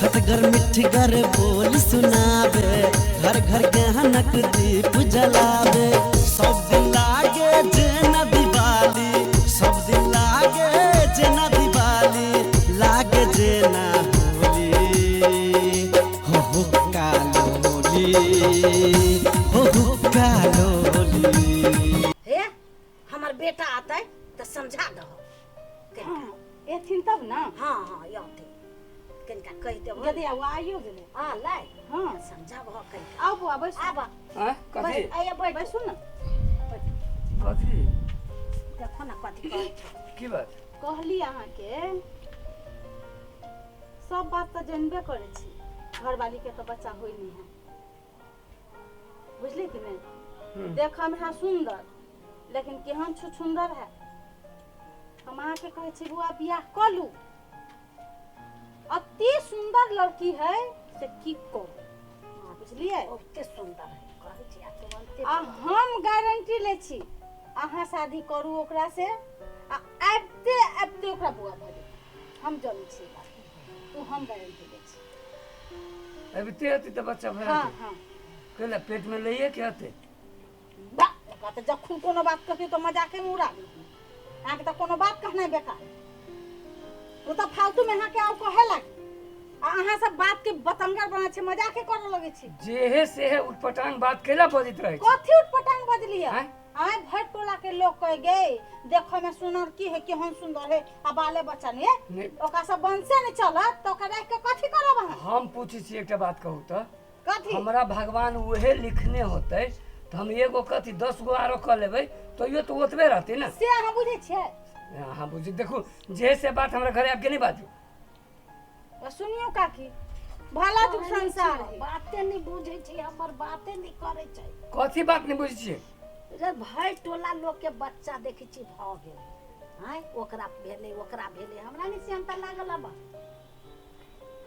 खटगर मिठगर बोल सुनावे, घर घर गहनक दीप जलावे। सब दिन लागे जेना दिवाली, सब दिन लागे जेना दिवाली, लागे जेना होली। हो कालोली, हो कालोली। हे हमार बेटा आता है तो समझा दो। हाँ एथिन तब ना। हाँ हाँ याते कनका कह देबो यदि आइयो गेले। हां लाई हाँ समझाबो कनका। आओ बुआ बस आबा हां कथी आया बैठ बस सुन ना। कथी देखो ना कथी कहै छै। की बात कहली अहाँ के सब बात तो जानबे करे छी, घरवाली के तो बच्चा होई नहीं है, बुझली कि नहीं। देखा में है सुंदर, लेकिन केहन छु सुंदर है। हम अहाँ के कहे छी बुआ बियाह कर लू, अति सुंदर लड़की है से की करू, बुझलिए। ओते सुंदर है कहै छी आ तुरंते आ हम गारंटी ले छी अहाँ शादी करू ओकरा से, आ आबते आबते ओकरा बुआ भ जाए। हम जानै छी बात, तू हम गारंटी ले छी। अभी ते हती तो बच्चा भरा हाँ हाँ कहला पेट में लइए के हते बा तो जखन कोनो बात कहती तो मजाके में उड़ा दी। अहाँ के तो कोनो बात कहना बेकार, वो तो फालतू में अहाँ के आउ कहे लागी, आ अहाँ सब बात के बतंगर बना छे, मजाके करे लगे छी। जेहे से है उटपटांग बात केला बजित रहे कथी उटपटांग बजलिए। हैं? आए भर टोला के लोग कह गए देखो में सुनर की है, केहन सुंदर है, आ बाले बच्चा ने ओका सब वंशे ने चलत तो ओकरा देख के कथी करब अहाँ। हम पूछी छी एकटा बात कहू तो कथी हमरा भगवान उहे लिखने होते तो हम एगो कथी 10 गो आरो क लेबै तो यो तो ओतबे रहती ना। से अहाँ बुझे छियै। हाँ बुझी देखू जे से बात हमरा घरे आके नहीं बाजू। सुनियो काकी भला दुख संसार है, बाते नहीं बुझै छी, हमर बाते नहीं करे छै। कथी बात नहीं बुझी छी। रे भाई टोला लोग के बच्चा देखै छी भ गेल हैं, ओकरा भेले हमरा नहीं सेंता लागल बा।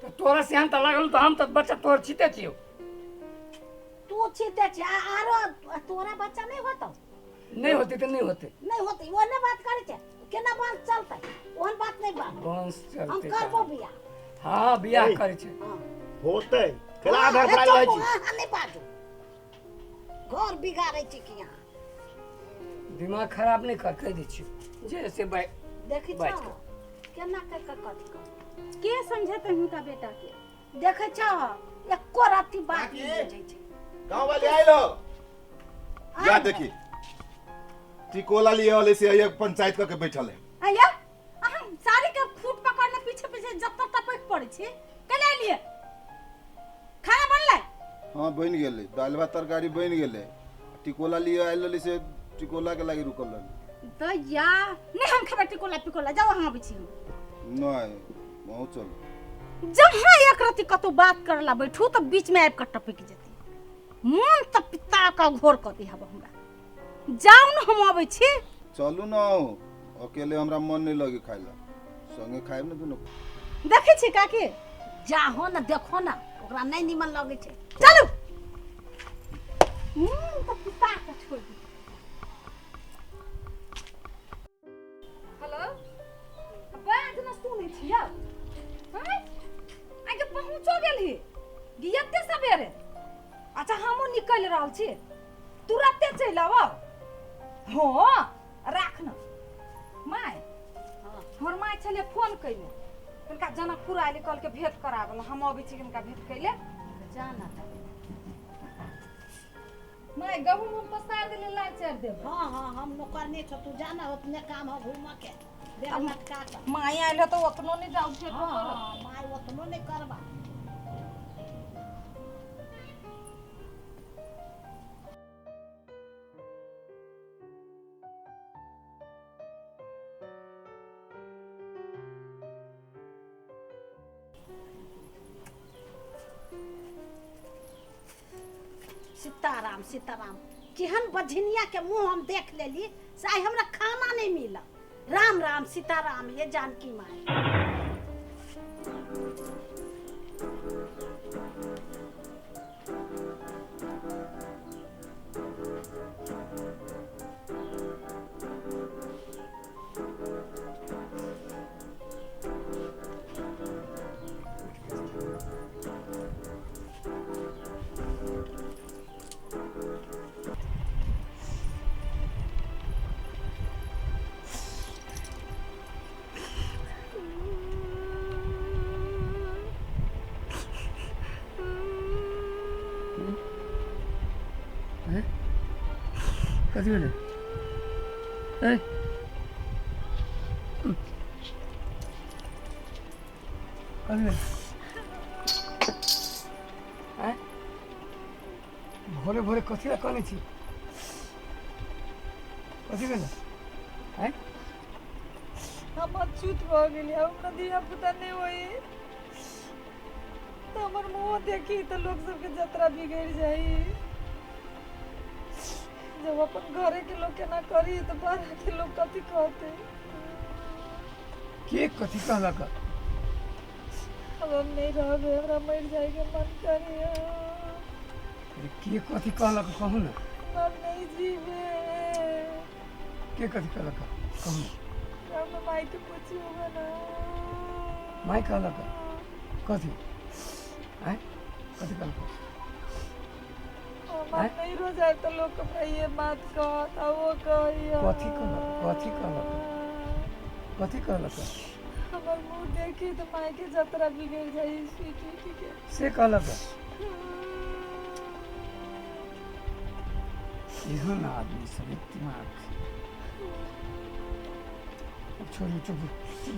तो तोरा से हम त लागल तो हम तो बच्चा तोर छिते छियो। तू छीते छी आरो तोरा बच्चा नहीं होतो। नहीं होती तो नहीं होते। नहीं होती ओने बात करे छै, केना बात चलतै ओहन बात नहीं बा। वंश हम चलते करबो बियाह। हाँ बियाह करे छै हां होते केला घर पर आइल छी। हां नहीं बाजू, घर बिगाड़ै छी कि यहाँ दिमाग खराब नहीं कर कह दै छी जैसे भाई देखै बैठ छ केना कथी कर के समझते हुनका बेटा के। देखै छ एको राती बात नहीं बुझै छै। गांव वाले आइल हो या देखी टिकोला लिए वाले से एक पंचायत के बैठल है। आया हम साड़ी के खूट पकड़ने पीछे पीछे जब तक टपक पड़े छी केले लिए। खाना बनले। हाँ बन गेले, दाल भात तरकारी बन गेले। टिकोला लिए आइल से टिकोला के लागी रुकल रही तो या नहीं हम खबर टिकोला पिकोला जाओ वहां बिछी हम नहीं वहाँ चल। जहां एक रति कतो बात करला बैठू तो बीच में आब के टपक जेती, मन त पिता का घोर क दी हब हमरा। जाओ न हम आबै छी। चलू ना अकेले हमरा मन नहीं लगे खाइला, संगे खाइब ना दुनो। देखै छी काकी जाहो न देखो न ओकरा नहीं निमन लगे छै। चलू त पिता का छोड़ दी। हेलो बात न सुनै छियै हैं, आगे पहुंचो गेली गियते सवेरे। अच्छा हमो निकल रहल छी, तुरंते चल आव। हां राख न माय। हमर माय छले फोन कइले कनका जनकपुर आइले कल के भेंट करावल, हम अबै छी कनका भेंट कइले। जाना त माय गहूम हम पसार देले ला चढ़ देब। हां हां हम नौकरनी छ, तू जाना अपने काम हो घूम के देह लटका के। माय आइले तो ओतनो नहीं जाऊ छे। हां माय ओतनो नहीं करबा। सीताराम सीताराम केहन बझनिया के मुंह हम देख लेली से आई हमरा खाना नहीं मिला। राम राम सीताराम ये जानकी माई। कथी भेलै ए कथी भेलै आँय भोरे भोरे कथी लए कनै छी कथी भेलै आँय हमर चूत भऽ गेलै हमरा धिया पुता नहीं होई तो हमर मुँह देखी तो लोग सबके जतरा बिगड़ जाई जब अपन घरे के लोग केना करी तो बाहर के लोग कथी कहते के कथी कहलक अब हम नहीं रहबे हमरा मर जाए के मन करे अरे के कथी कहलक कहू ना हम नहीं जीवे के कथी कहलक कहू ना हम माई के पूछी होगा ना माई कहलक कथी आँय कथी कहलक हम नहीं रो जाए तो लोग हमरा ये बात कहत आ वो कहिया कथी कहलक कथी कहलक कथी कहलक हमर मुँह देखी तो माई के जतरा बिगड़ जाई स्वीटी के से कहलक इहो ना आदमी सब एक दिमाग अब छोड़ू चुप चुप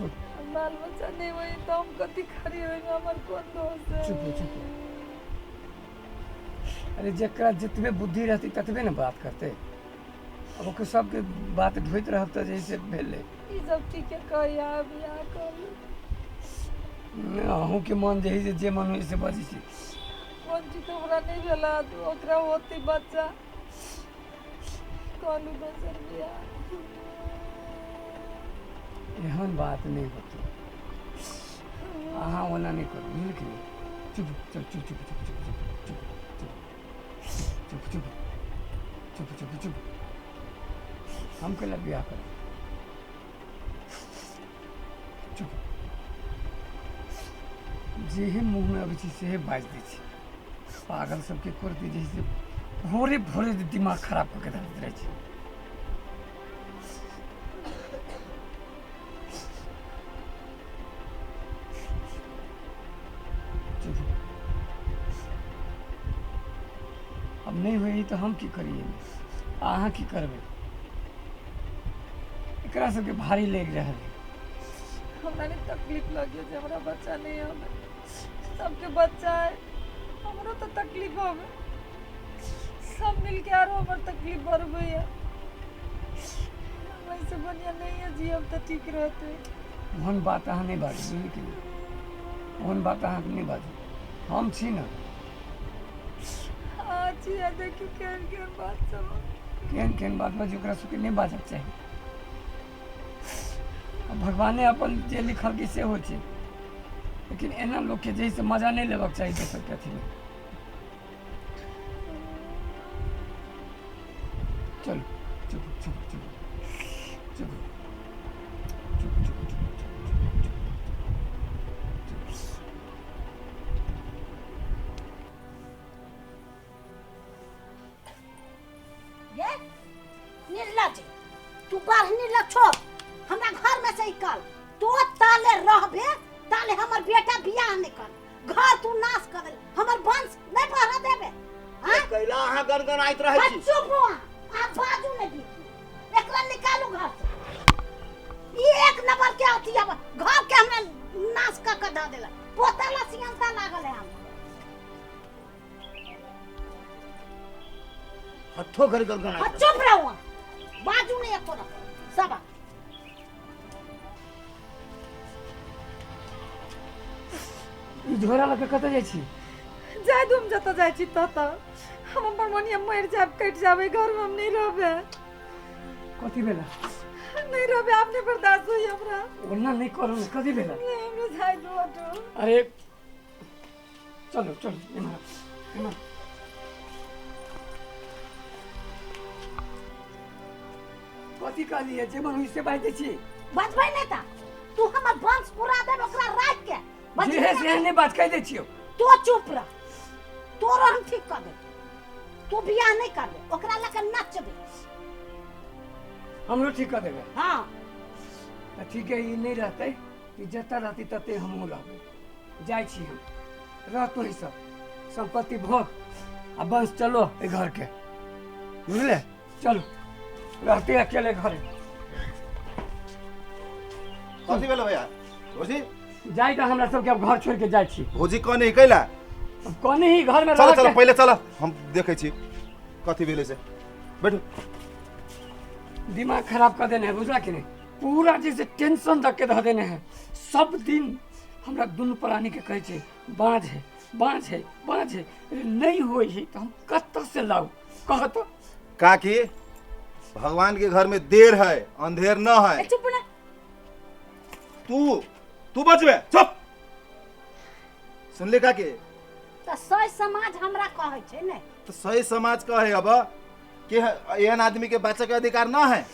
बाल बच्चा नहीं हुई तो हम कथी खड़ी हुई हमर कौन दोस्त है चुप चुप अरे जकरा जितबे बुद्धि रहती ततबे ना बात करते अब ओके सबके बात ढोइत रहब तो जैसे भेले ई सब ठीक है कहिया बियाह कर अहूँ के मन जही जे मन होइ से बजै छी कौन चीज हमरा नहीं भेला तो ओकरा होती बच्चा कहलू दोसर बियाह एहन बात नहीं होती अहाँ ओना नहीं करू बुझल कि नहीं चुप चुप चुप चुप चुप चुप चुप चुप चुप चुप चुप चुप चुप हम कैला बियाह कर चुप जेहे मुँह में अबै छी सेहे बाजि दै छी पागल सबके करती जैसे भोरे भोरे दिमाग खराब करके धरैत रहै छै चुप अब नहीं हुई तो हम की करिए अहाँ की करबै एकरा सबके भारी लग रहा है हमरा नहीं तकलीफ लगी जे हमरा बच्चा नहीं हमें सबके बच्चा है हमरो तो तकलीफ होवे सब मिल के आरो हमर तकलीफ बढ़बे है वैसे बढ़िया नहीं है जी अब तो ठीक रहते ओहन बात अहाँ नहीं बाजू बुझलियै कि नहीं ओहन बात अहाँ नहीं बाजू हम छी ना अच्छी है देखी केहन केहन बात सब केहन केहन बात बाजू ओकरा सबके नहीं बाजक चाही भगवाने अपन जे लिखल के से हो छै लेकिन एना लोग के जैसे मजा नहीं लेबक चाही दोसर के अथी में चलो चुप चुप चुप चुप चुप चुप ये निर्लज तू बाहर निर्लज छोड़ हमरा घर में से निकल तो ताले रहबे ताले हमर बेटा बियाह नहीं कर घर तू नाश कर दे हमर वंश नहीं बढ़ा देबे हां कैला अहाँ गनगनाइत रहै छी चुप हो आ बाजू नहीं दी एकरा निकालू घर से ई एक नंबर के होती है घर के हमरा नाश का धा देला पोताला सियंता लागल है हम हथो कर गनगनाइत चुप रहो बाजू नहीं एको ना सब ई झोरा लके कतऽ जाइ छी जाय तुम जत जाय छी तत हम अपन मनिया मर जाब कट जाबे घर में हम नहीं रहबे कथी भेला नहीं रहबे आपने बर्दाश्त होई हमरा ओना नहीं करू कथी भेला हमरा जाय दो ऑटो अरे चलो चलो इमहर इमहर कथी कहलिए जे मन हुई से बाजै छी बजबै नहीं ता तू हमर वंश पूरा देब ओकरा राख के जे है से नहीं बात कह दे छियो तो चुप रह तोरो हम ठीक कर दे तू बियाह नहीं कर दे ओकरा लके नचबे हमरो ठीक कर देबे हां तो ठीक है ये नहीं रहते कि जता रहती तते हम रहबे जाय छी हम रहतो ही सब संपत्ति भोग आ बस चलो ए घर के बुझले चलो रहते अकेले घरे कथी भेल भैया भौजी जाई तो हमरा सबके अब घर छोड़ के जाइ छी भौजी कौन है कैला अब कौन ही घर में चलो रह चलो के पहले चलो हम देखे छी कथी भेले से बैठो दिमाग खराब कर देने हैं बुझला कि नहीं पूरा जैसे टेंशन रख के धऽ देने हैं सब दिन हमरा दुनू प्राणी के कहै छै बाँझ है बाँझ है बाँझ है नहीं होइ है तो हम कत्तऽ से लाऊ कह तो काकी भगवान के घर में देर है अंधेर न है चुप ना तू बचबे चुप सुनले काकी तो सही समाज हमरा कहै छै ने तो सही समाज का है अब कि एहन आदमी के बचे के अधिकार ना है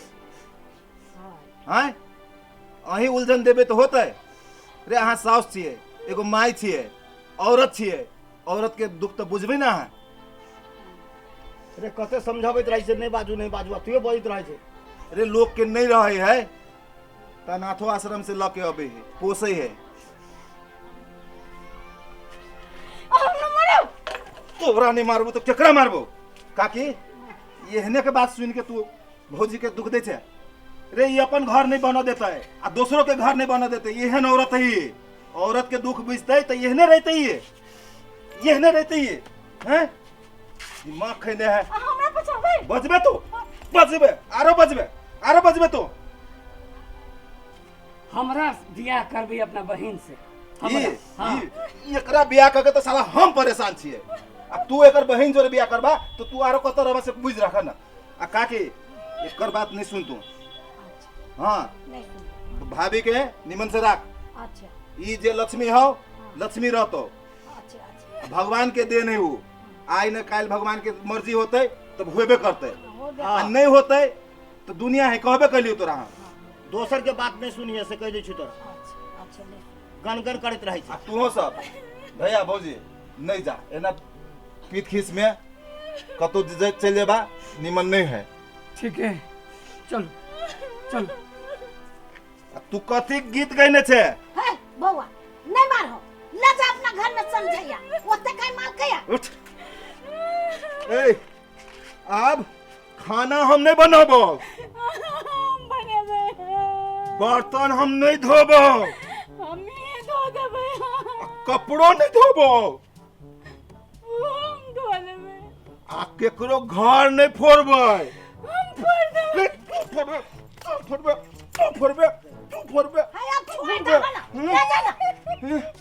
हैं अही उलझन देबे तो होते रे अहाँ साउस छिए एगो माई छिए औरत छिए औरत के दुख तो बुझबे ना है अरे कते समझाबैत रहै छै नहीं बाजू तुए बजैत रहै छै अरे लोग के नहीं रहे है त नाथो आश्रम से लके अबे है पोसे है हम न मरो तोरा नहीं मारबो तो केकरा मारबो काकी एहने के बात सुन के तू भौजी के दुख दे छे रे ये अपन घर नहीं बना देता है आ दूसरों के घर नहीं बना देते एहन औरत है ये औरत के दुख बुझते तो एहने रहते ही एहने रहते ही हैं दिमाग खैने है हमरा बचावे बचबे तू आरो बचबे तू हमरा बियाह करबी अपना बहन से हमरा हाँ एकरा बियाह करके तो साला हम परेशान छिए आ तू एकर बहन जोरे बियाह करबा तो तू आरो कत रहबा से बुझ रखा ना आ काकी एकर बात नहीं सुन तू हाँ नहीं सुन भाभी के निमन से राख अच्छा ई जे लक्ष्मी हो लक्ष्मी रहतो अच्छा अच्छा भगवान के देन है वो आई न काल भगवान के मर्जी होते तब होबे करते हो गया आ नहीं होते तो दुनिया है कहबे कलियो तोरा हम दोसर के बात नहीं सुनिए से कह दै छी तोरा अच्छा अच्छा ले गनगन करैत रहै आ छै तू सब भैया भौजी नहीं जा एना पीत खीस में कतो चल जेबा निमन नहीं है ठीक है चलो चलो आ तू कथी गीत गैने छे है बौआ नहीं मारो ले जा अपना घर में समझैया ओते काई मार गया उठ ए अब खाना हम नहीं बनाबो बनेबे बर्तन हम नहीं धोबो हम ही धो देबे कपड़ो नहीं धोबो हम धो देबे आ केकरो घर नहीं फोड़बै हम फोड़ देबे फोड़बे हाय अब छोड़ दे ना ले जा ना